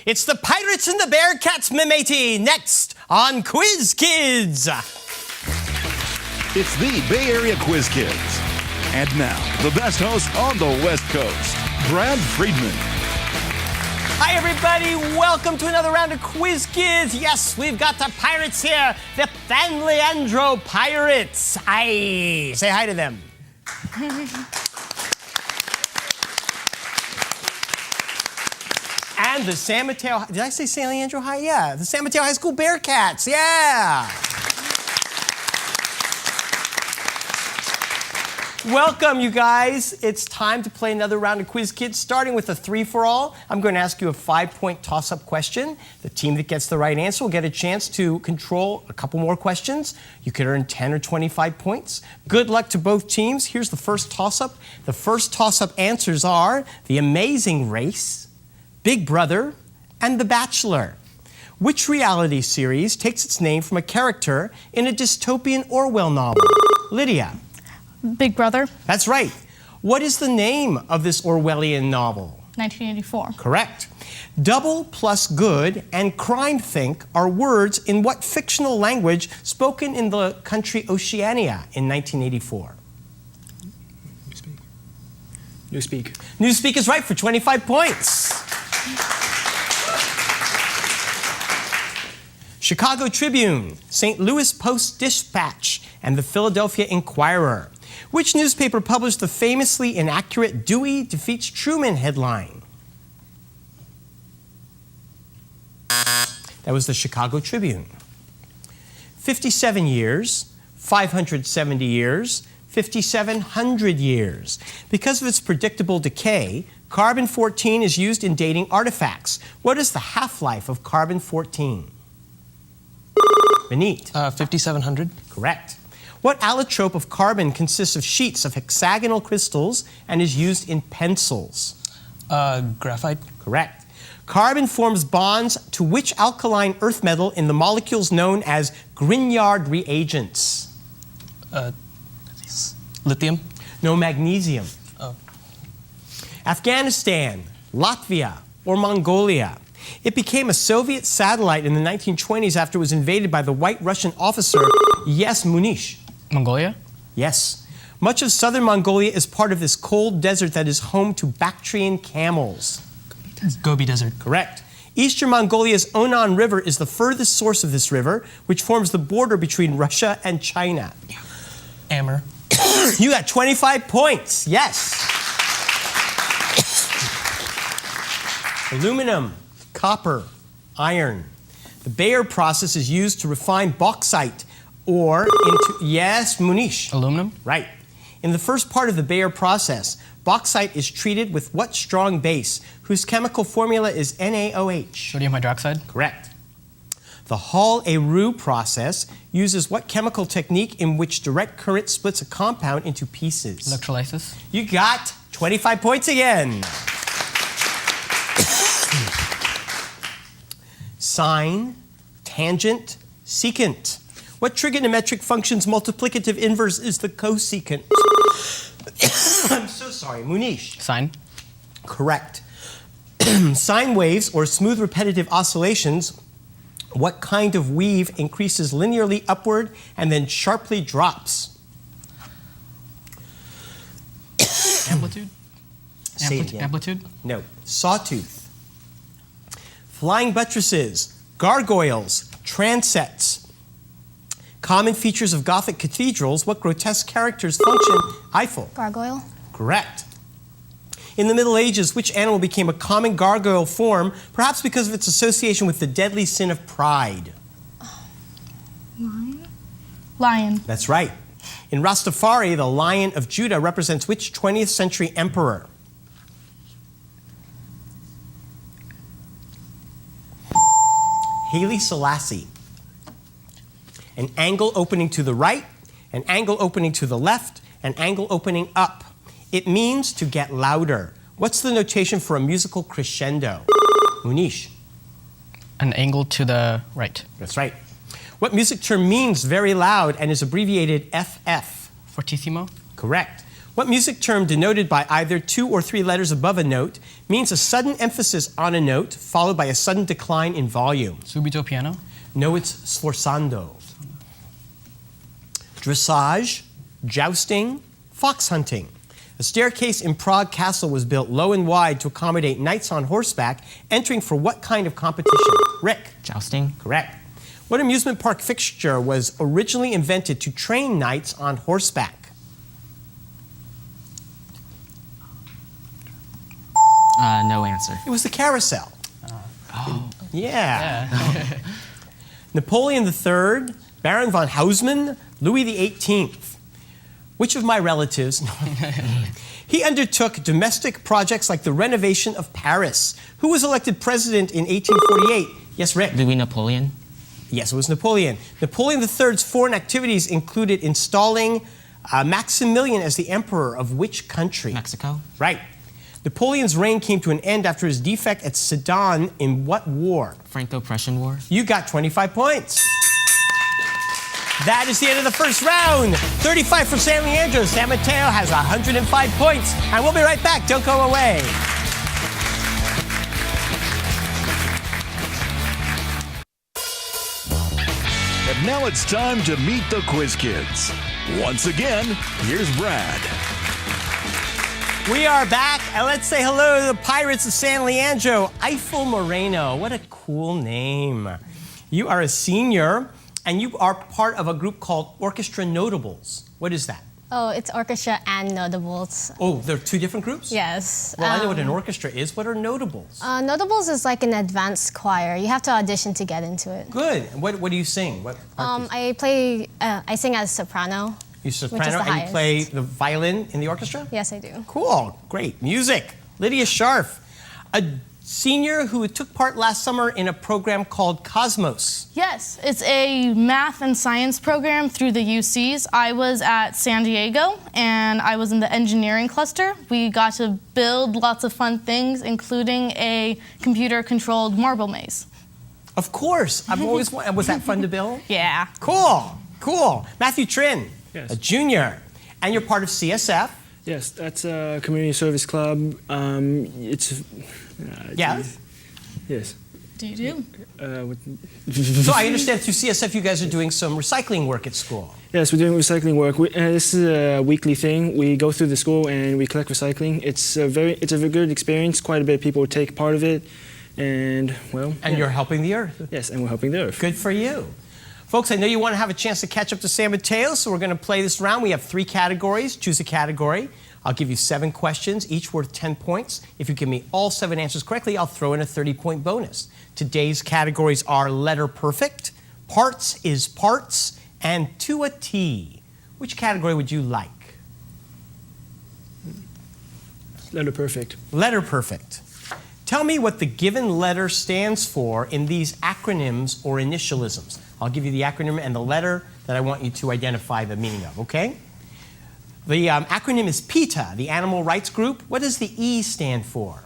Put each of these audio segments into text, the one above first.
It's the Pirates and the Bearcats, Mimeti, next on Quiz Kids. It's the Bay Area Quiz Kids. And now, the best host on the West Coast, Brad Friedman. Hi, everybody. Welcome to another round of Quiz Kids. Yes, we've got the Pirates here, the San Leandro Pirates. Aye, say hi to them. And the San Mateo, did I say San Leandro High? Yeah, the San Mateo High School Bearcats, yeah. Welcome, you guys. It's time to play another round of Quiz Kids, starting with a three-for-all. I'm going to ask you a 5-point toss-up question. The team that gets the right answer will get a chance to control a couple more questions. You could earn 10 or 25 points. Good luck to both teams. Here's the first toss-up. The first toss-up answers are The Amazing Race, Big Brother, and The Bachelor. Which reality series takes its name from a character in a dystopian Orwell novel? Lydia. Big Brother. That's right. What is the name of this Orwellian novel? 1984. Correct. Double plus good and crime think are words in what fictional language spoken in the country Oceania in 1984? Newspeak. Newspeak is right for 25 points. Chicago Tribune, St. Louis Post-Dispatch, and the Philadelphia Inquirer. Which newspaper published the famously inaccurate Dewey defeats Truman headline? That was the Chicago Tribune. 57 years, 570 years, 5,700 years. Because of its predictable decay, carbon-14 is used in dating artifacts. What is the half-life of carbon-14? Manit. 5,700. Correct. What allotrope of carbon consists of sheets of hexagonal crystals and is used in pencils? Graphite. Correct. Carbon forms bonds to which alkaline earth metal in the molecules known as Grignard reagents? Lithium. No, magnesium. Oh. Afghanistan, Latvia, or Mongolia? It became a Soviet satellite in the 1920s after it was invaded by the white Russian officer, Yes Munish. Mongolia. Yes. Much of southern Mongolia is part of this cold desert that is home to Bactrian camels. Gobi Desert. Correct. Eastern Mongolia's Onan River is the furthest source of this river, which forms the border between Russia and China. Amur. You got 25 points. Yes. Aluminum, copper, iron. The Bayer process is used to refine bauxite or into, yes, Munish. Aluminum. Right. In the first part of the Bayer process, bauxite is treated with what strong base, whose chemical formula is NaOH? Sodium hydroxide. Correct. The Hall-Héroult process uses what chemical technique in which direct current splits a compound into pieces? Electrolysis. You got 25 points again. Sine, tangent, secant. What trigonometric function's multiplicative inverse is the cosecant? I'm so sorry, Munish. Sine. Correct. Sine waves, or smooth repetitive oscillations, what kind of weave increases linearly upward and then sharply drops? Amplitude. Say it again. Amplitude. No. Sawtooth. Flying buttresses, gargoyles, transepts. Common features of Gothic cathedrals, what grotesque characters function? Eiffel. Gargoyle. Correct. In the Middle Ages, which animal became a common gargoyle form, perhaps because of its association with the deadly sin of pride? Lion. Lion. That's right. In Rastafari, the Lion of Judah represents which 20th century emperor? Haile Selassie. An angle opening to the right, an angle opening to the left, an angle opening up. It means to get louder. What's the notation for a musical crescendo? Munish. An angle to the right. That's right. What music term means very loud and is abbreviated FF? Fortissimo. Correct. What music term denoted by either 2 or 3 letters above a note means a sudden emphasis on a note followed by a sudden decline in volume? Subito piano. No, it's sforzando. Dressage, jousting, fox hunting. A staircase in Prague Castle was built low and wide to accommodate knights on horseback entering for what kind of competition? Rick. Jousting. Correct. What amusement park fixture was originally invented to train knights on horseback? No answer. It was the carousel. Yeah. Napoleon III, Baron von Haussmann, Louis XVIII. Which of my relatives? He undertook domestic projects like the renovation of Paris. Who was elected president in 1848? Yes, Rick. Louis Napoleon. Yes, it was Napoleon. Napoleon III's foreign activities included installing Maximilian as the emperor of which country? Mexico. Right. Napoleon's reign came to an end after his defect at Sedan in what war? Franco-Prussian War. You got 25 points. That is the end of the first round. 35 for San Leandro. San Mateo has 105 points. And we'll be right back. Don't go away. And now it's time to meet the Quiz Kids. Once again, here's Brad. We are back, and let's say hello to the Pirates of San Leandro. Eiffel Moreno, what a cool name. You are a senior, and you are part of a group called Orchestra Notables. What is that? Oh, it's orchestra and notables. Oh, they're 2 different groups? Yes. Well, I know what an orchestra is. What are notables? Notables is like an advanced choir. You have to audition to get into it. Good. And what do you sing? What part do you sing? I sing as soprano. You which is soprano, the and you highest. play the violin in the orchestra? Yes, I do. Cool. Great. Music. Lydia Scharf, a senior who took part last summer in a program called Cosmos. Yes, it's a math and science program through the UCs. I was at San Diego and I was in the engineering cluster. We got to build lots of fun things, including a computer-controlled marble maze. Of course. I've always wanted. Was that fun to build? Yeah. Cool. Cool. Matthew Trin, Yes. a junior, and you're part of CSF. Yes, that's a community service club. Yes. Yes. Do you do? So I understand through CSF you guys are doing some recycling work at school. Yes, we're doing recycling work. This is a weekly thing. We go through the school and we collect recycling. It's a very good experience. Quite a bit of people take part of it, and well. And you're helping the earth. Yes, and we're helping the earth. Good for you. Folks, I know you want to have a chance to catch up to San Mateo, so we're going to play this round. We have 3 categories. Choose a category. I'll give you 7 questions, each worth 10 points. If you give me all 7 answers correctly, I'll throw in a 30-point bonus. Today's categories are letter perfect, parts is parts, and to a T. Which category would you like? Letter perfect. Letter perfect. Tell me what the given letter stands for in these acronyms or initialisms. I'll give you the acronym and the letter that I want you to identify the meaning of, okay? The acronym is PETA, the Animal Rights Group. What does the E stand for?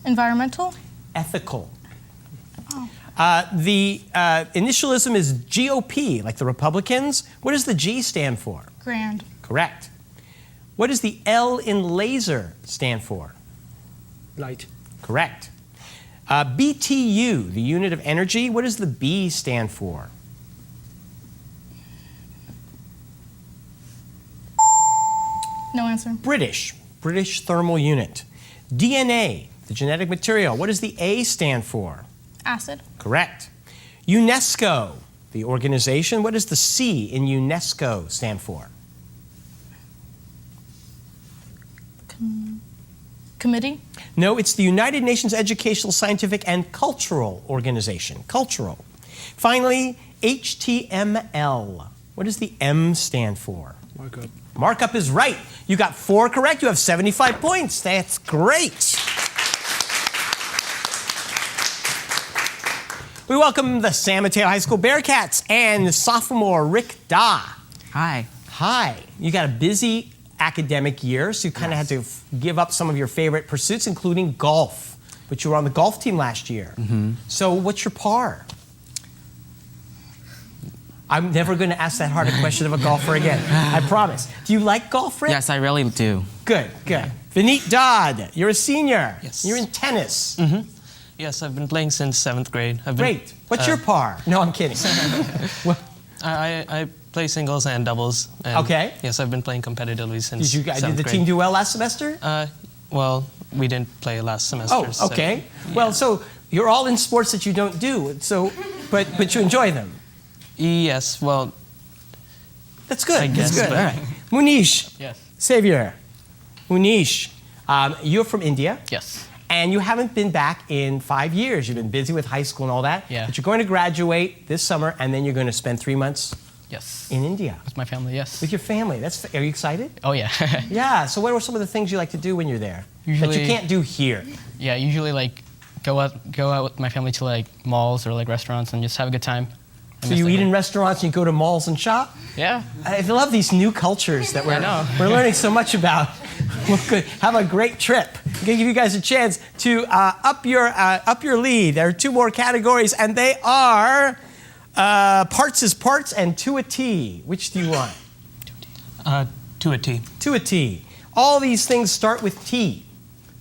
Environmental? Ethical. The initialism is GOP, like the Republicans. What does the G stand for? Grand. Correct. What does the L in laser stand for? Light. Correct. BTU, the unit of energy. What does the B stand for? No answer. British thermal unit. DNA, the genetic material. What does the A stand for? Acid. Correct. UNESCO, the organization. What does the C in UNESCO stand for? Committee? No, it's the United Nations Educational, Scientific, and Cultural Organization. Cultural. Finally, HTML. What does the M stand for? Markup. Markup is right. You got 4 correct. You have 75 points. That's great. We welcome the San Mateo High School Bearcats and sophomore Rick Da. Hi. Hi. You got a busy academic year, so you kind of had to give up some of your favorite pursuits, including golf. But you were on the golf team last year. So what's your par? I'm never going to ask that hard a question of a golfer again. I promise. Do you like golf, Rick? Yes, I really do. Good, good. Vineet Dodd, you're a senior. Yes. You're in tennis. Yes, I've been playing since 7th grade. Great. What's your par? No, I'm kidding. Well, I play singles and doubles. And Okay. Yes, I've been playing competitively since did 7th the grade. team do well last semester? Well, we didn't play last semester. Oh, so- okay. Well, so you're all in sports that you don't do. So, but you enjoy them. Yes, well, That's good. I That's guess, good. but- All right. Munish, yes. Savior. Munish, you're from India. Yes. And you haven't been back in 5 years. You've been busy with high school and all that. Yeah. But you're going to graduate this summer, and then you're going to spend 3 months Yes. in India With my family, yes. with your family. Are you excited? Oh, yeah. Yeah. So what are some of the things you like to do when you're there that Usually- you can't do here? Yeah, usually like go out with my family to like malls or like restaurants and just have a good time. So you eat in restaurants and you go to malls and shop? Yeah. I love these new cultures that we're learning so much about. Well, good. Have a great trip. I'm going to give you guys a chance to up your lead. There are 2 more categories, and they are parts is parts and to a T. Which do you want? To a T. To a T. All these things start with T.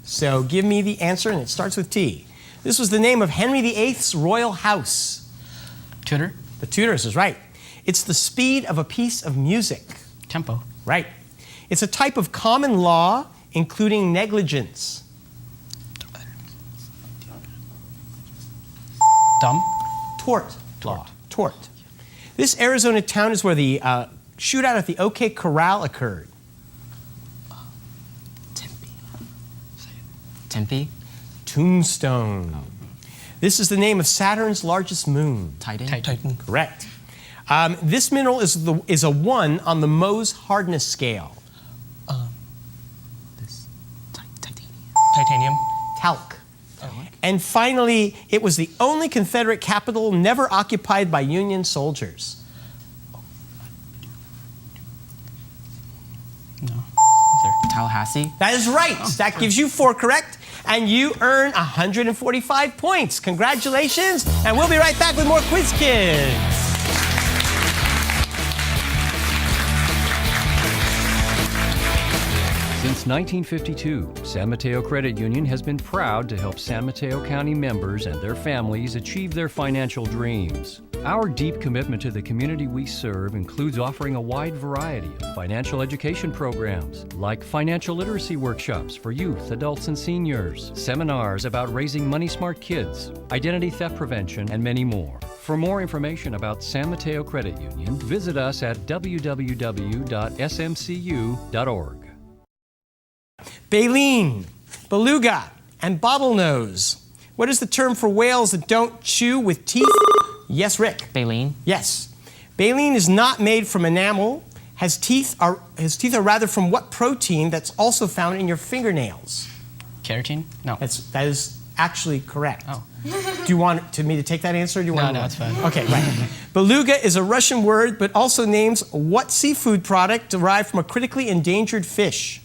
So give me the answer, and it starts with T. This was the name of Henry VIII's royal house. Tudor. The Tudors is right. It's the speed of a piece of music. Tempo. Right. It's a type of common law, including negligence. Dumb. Tort law. Tort. This Arizona town is where the shootout at the OK Corral occurred. Tempe. Tombstone. This is the name of Saturn's largest moon. Titan. Titan. Correct. This mineral is a 1 on the Mohs hardness scale. Titanium. Titanium. Talc. And finally, it was the only Confederate capital never occupied by Union soldiers. No. Is there? Tallahassee. That is right. That gives you 4 correct, and you earn 145 points. Congratulations, and we'll be right back with more Quiz Kids. Since 1952, San Mateo Credit Union has been proud to help San Mateo County members and their families achieve their financial dreams. Our deep commitment to the community we serve includes offering a wide variety of financial education programs, like financial literacy workshops for youth, adults, and seniors, seminars about raising money-smart kids, identity theft prevention, and many more. For more information about San Mateo Credit Union, visit us at www.smcu.org. Baleen, beluga, and bottlenose. What is the term for whales that don't chew with teeth? Yes, Rick. Baleen. Yes. Baleen is not made from enamel. His teeth are rather from what protein that's also found in your fingernails? Keratin? No. That is actually correct. Oh. Do you want me to take that answer? Or do you want No, to it's fine. Okay, right. Beluga is a Russian word, but also names what seafood product derived from a critically endangered fish?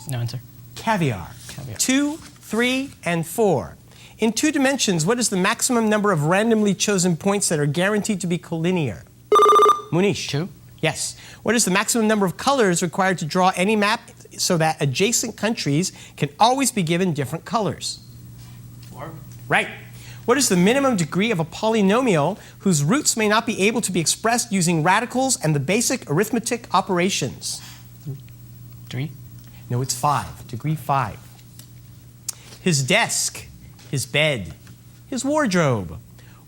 No answer. Caviar. Caviar. 2, 3, and 4. In 2 dimensions, what is the maximum number of randomly chosen points that are guaranteed to be collinear? Munish. 2. Yes. What is the maximum number of colors required to draw any map so that adjacent countries can always be given different colors? 4. Right. What is the minimum degree of a polynomial whose roots may not be able to be expressed using radicals and the basic arithmetic operations? 3. No, it's 5. Degree 5. His desk, his bed, his wardrobe.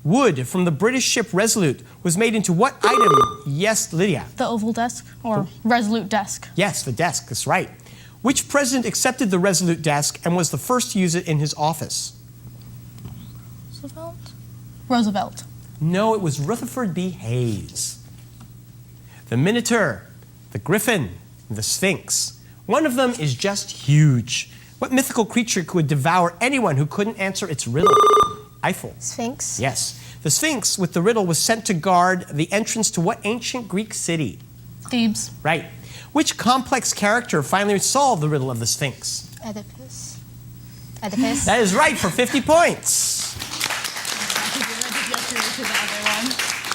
Wood from the British ship Resolute was made into what item? Yes, Lydia. The oval desk or Resolute desk. Yes, the desk, that's right. Which president accepted the Resolute desk and was the first to use it in his office? Roosevelt? Roosevelt. No, it was Rutherford B. Hayes. The Minotaur, the Griffin, and the Sphinx. One of them is just huge. What mythical creature could devour anyone who couldn't answer its riddle? Eiffel. Sphinx. Yes. The Sphinx with the riddle was sent to guard the entrance to what ancient Greek city? Thebes. Right. Which complex character finally solved the riddle of the Sphinx? Oedipus. Oedipus. That is right for 50 points.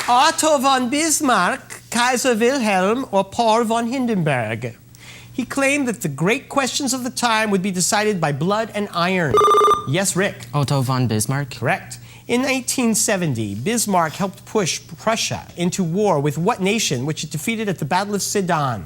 Otto von Bismarck, Kaiser Wilhelm, or Paul von Hindenburg. He claimed that the great questions of the time would be decided by blood and iron. Yes, Rick. Otto von Bismarck. Correct. In 1870, Bismarck helped push Prussia into war with what nation, which it defeated at the Battle of Sedan?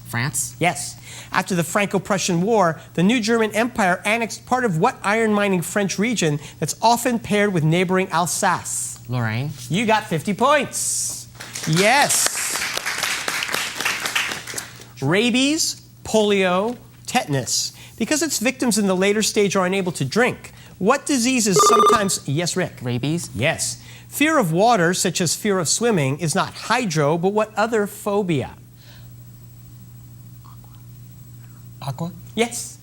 France. Yes. After the Franco-Prussian War, the new German Empire annexed part of what iron-mining French region that's often paired with neighboring Alsace? Lorraine. You got 50 points. Yes. Rabies, polio, tetanus. Because its victims in the later stage are unable to drink, what diseases sometimes... Yes, Rick? Rabies. Yes. Fear of water, such as fear of swimming, is not hydro, but what other phobia? Aqua. Yes.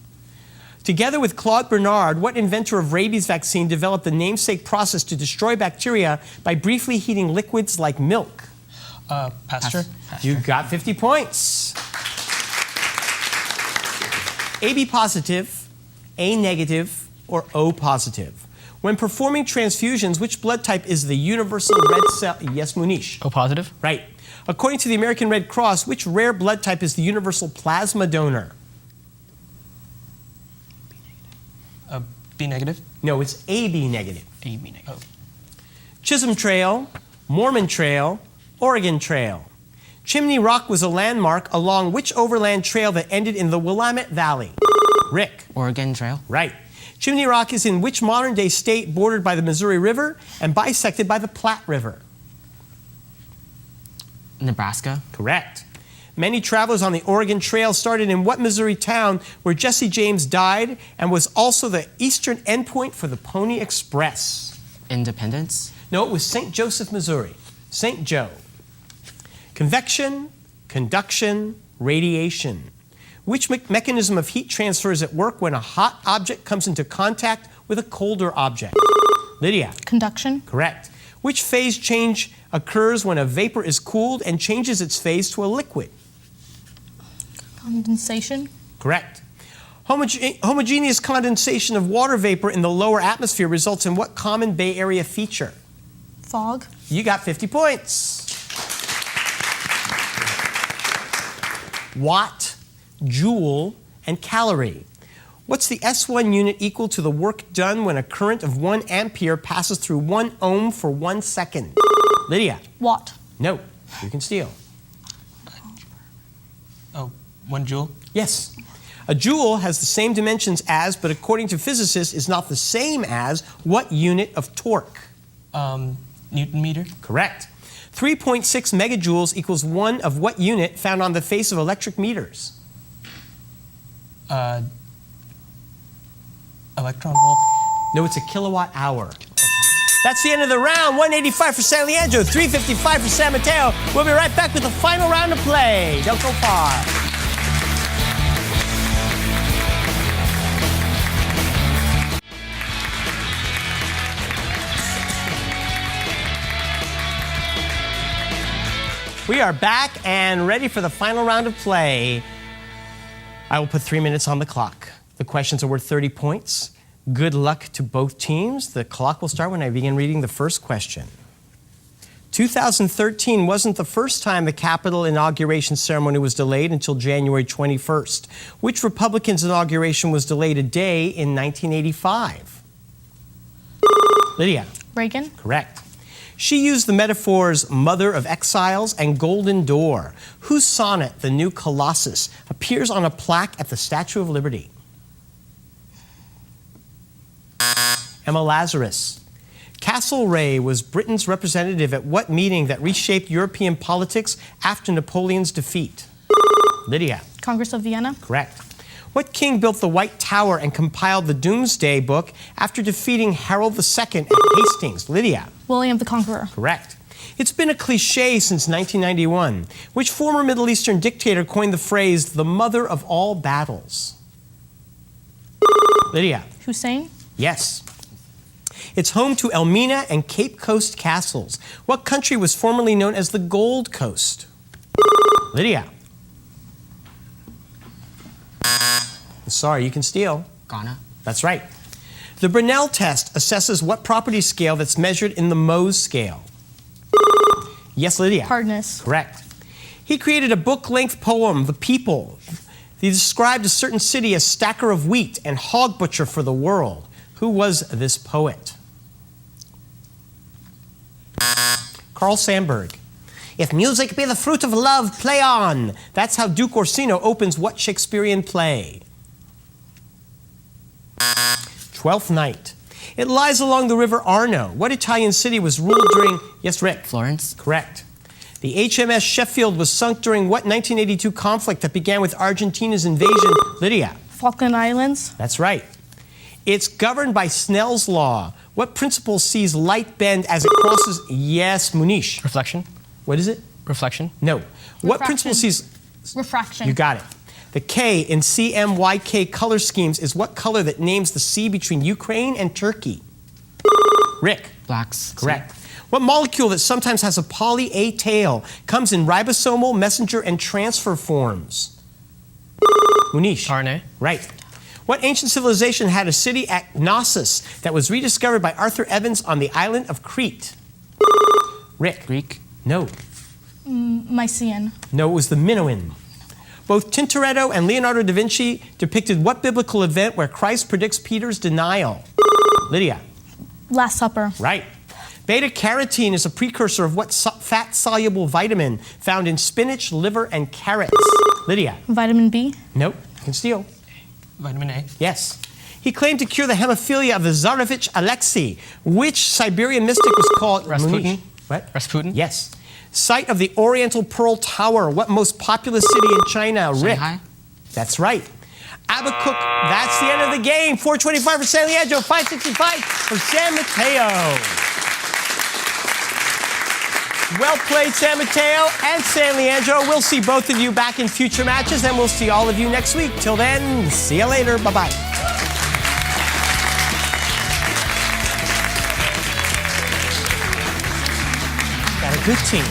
Together with Claude Bernard, what inventor of rabies vaccine developed the namesake process to destroy bacteria by briefly heating liquids like milk? Pasteur. You got 50 points. AB positive, A negative, or O positive. When performing transfusions, which blood type is the universal red cell? Yes, Munish. O positive. Right. According to the American Red Cross, which rare blood type is the universal plasma donor? B negative. No, it's AB negative. AB negative. Chisholm Trail, Mormon Trail, Oregon Trail. Chimney Rock was a landmark along which overland trail that ended in the Willamette Valley? Rick. Oregon Trail. Right. Chimney Rock is in which modern-day state bordered by the Missouri River and bisected by the Platte River? Nebraska. Correct. Many travelers on the Oregon Trail started in what Missouri town where Jesse James died and was also the eastern endpoint for the Pony Express? Independence. No, it was St. Joseph, Missouri. St. Joe. Convection, conduction, radiation. Which mechanism of heat transfer is at work when a hot object comes into contact with a colder object? Lydia. Conduction. Correct. Which phase change occurs when a vapor is cooled and changes its phase to a liquid? Condensation. Correct. Homogeneous condensation of water vapor in the lower atmosphere results in what common Bay Area feature? Fog. You got 50 points. Watt, joule, and calorie. What's the S1 unit equal to the work done when a current of 1 ampere passes through 1 ohm for 1 second? Lydia. Watt. No, you can steal. 1 joule. Yes. A joule has the same dimensions as, but according to physicists, is not the same as what unit of torque? Newton meter. Correct. 3.6 megajoules equals 1 of what unit found on the face of electric meters? Electron volt. No, it's a kilowatt hour. That's the end of the round. 185 for San Leandro, 355 for San Mateo. We'll be right back with the final round of play. Don't go far. We are back and ready for the final round of play. I will put 3 minutes on the clock. The questions are worth 30 points. Good luck to both teams. The clock will start when I begin reading the first question. 2013 wasn't the first time the Capitol inauguration ceremony was delayed until January 21st. Which Republican's inauguration was delayed a day in 1985? Lydia. Reagan. Correct. She used the metaphors Mother of Exiles and Golden Door. Whose sonnet, The New Colossus, appears on a plaque at the Statue of Liberty? Emma Lazarus. Castlereagh was Britain's representative at what meeting that reshaped European politics after Napoleon's defeat? Lydia. Congress of Vienna. Correct. What king built the White Tower and compiled the Doomsday Book after defeating Harold II at Hastings? Lydia. William the Conqueror. Correct. It's been a cliche since 1991. Which former Middle Eastern dictator coined the phrase, the mother of all battles? Lydia. Hussein. Yes. It's home to Elmina and Cape Coast castles. What country was formerly known as the Gold Coast? Lydia. Sorry, you can steal. Ghana. That's right. The Brinell test assesses what property scale that's measured in the Mohs scale? Yes, Lydia. Hardness. Correct. He created a book-length poem, The People. He described a certain city as stacker of wheat and hog butcher for the world. Who was this poet? Carl Sandburg. If music be the fruit of love, play on. That's how Duke Orsino opens what Shakespearean play? Twelfth Night. It lies along the river Arno. What Italian city was ruled during... Yes, Rick? Florence. Correct. The HMS Sheffield was sunk during what 1982 conflict that began with Argentina's invasion? Lydia? Falkland Islands. That's right. It's governed by Snell's law. What principle sees light bend as it crosses... Yes, Munish. Reflection. What is it? Reflection. No. What Refraction. principle sees... Refraction. You got it. The K in CMYK color schemes is what color that names the sea between Ukraine and Turkey? Rick? Blacks. Correct. What molecule that sometimes has a poly A tail comes in ribosomal, messenger, and transfer forms? Munish? RNA. Right. What ancient civilization had a city at Knossos that was rediscovered by Arthur Evans on the island of Crete? Rick? Greek. No. Mycenaean. No, it was the Minoan. Both Tintoretto and Leonardo da Vinci depicted what biblical event where Christ predicts Peter's denial? Lydia? Last Supper. Right. Beta-carotene is a precursor of what fat-soluble vitamin found in spinach, liver, and carrots? Lydia? Vitamin B. Nope. You can steal. Vitamin A. Yes. He claimed to cure the hemophilia of the Tsarevich Alexei. Which Siberian mystic was called... Rasputin. Munish? What? Rasputin. Yes. Site of the Oriental Pearl Tower. What most populous city in China? Rick? Shanghai. That's right. Abacook, that's the end of the game. 425 for San Leandro, 565 for San Mateo. Well played, San Mateo and San Leandro. We'll see both of you back in future matches, and we'll see all of you next week. Till then, see you later. Bye-bye. Got a good team.